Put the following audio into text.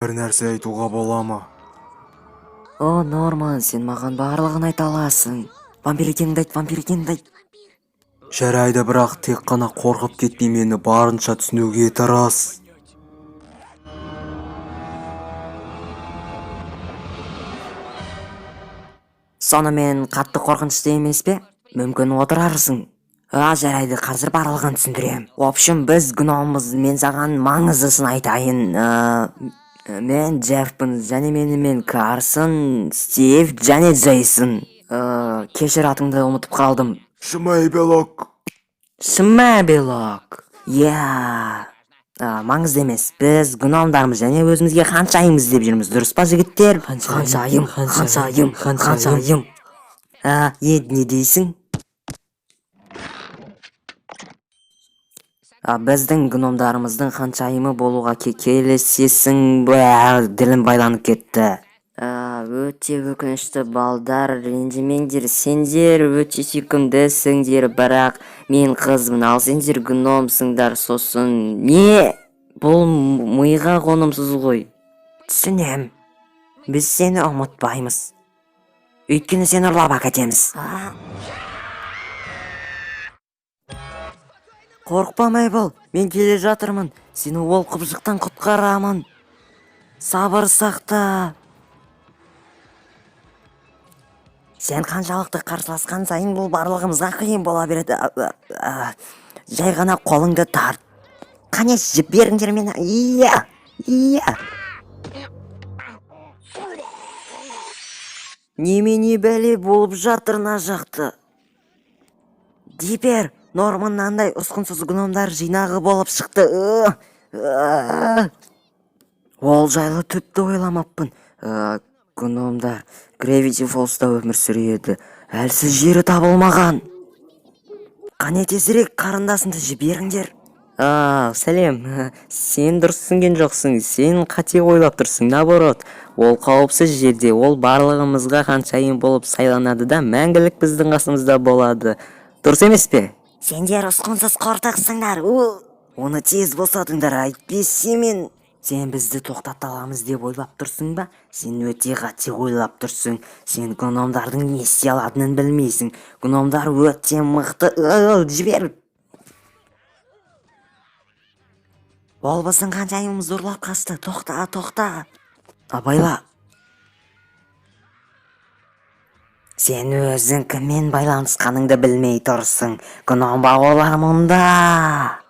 бір нәрсе айтуға боламы? О, Норман, сен маған барлығын айта аласың. Вампир екеніңді айт, вампир екеніңді айт. Жарайды, бірақ тек қана қорқып кетпей мені барынша түсінуге тырыс. Сонымен қатты қорқынышты емес пе? Мүмкін отырарсың. Жарайды, қазір барлығын түсіндірем. В общем, біз гномбыз, мен саған маңыздысын айтайын. Мен Джеффпін, және менімен Карсон, Стив және Джейсон. Кешір, атыңды ұмытып қалдым. Шмейбелок. Шмейбелок. Маңызды емес. Біз гномдармыз және өзімізге ханшайымыз деп жүрміз, дұрыс па жігіттер? Ханшайым. Не дейсің? Біздің гномдарымыздың ханшайымы болуға келісесің бе? Ділім байланып кетті. Өте өкінішті балдар, ренжімеңдер, сендер өте сүйкімдісіңдер, бірақ мен қызбын, ал сендер гномсыңдар, сосын не? Бұл миға қонымсыз ғой. Түсінем. Біз сені ұмытпаймыз. Өйткені сені ұрлап әкетеміз. Қорықпа, Мейбл, мен келе жатырмын. Сені ол құбыжықтан құтқарамын. Сабыр сақта. Сен қаншалықты қарсыласқан сайын бұл барлығымызға қиын бола береді. Жай ғана қолыңды тарт. Қане, жіберіңдер мені. Иә. Немене бәле болып жатыр мына жақты? Диппер, Норманнандай ұсқынсыз гномдар жинағы болып шықты. Ол жайлы тіпті ойламаппын. Гномдар Гравити Фолста өмір сүреді. Әлсіз жері табылмаған. Қане тезірек қарындасыңды жіберіңдер. Сәлем. Сен дұрыс түсінген жоқсың. Сен қате ойлап тұрсың, наоборот. Ол қауіпсіз жерде, ол барлығымызға ханшайым болып сайланады да мәңгілік біздің қасымызда болады. Дұрыс емес пе? Сендер ұсқынсыз қортықсыңдар. Оны тез босатыңдар, әйтпесе мен... Сен бізді тоқтата аламыз деп ойлап тұрсың ба? Сен өте қате ойлап тұрсың. Сен гномдардың не істей алатынын білмейсің. Гномдар өте мықты. Жібер. Ол біздің ханшайымымыз ұрлап қашты. Тоқта. Абайла. Сен өзің кіммен байланысқаныңды білмей тұрсың. Гном балалар мұнда.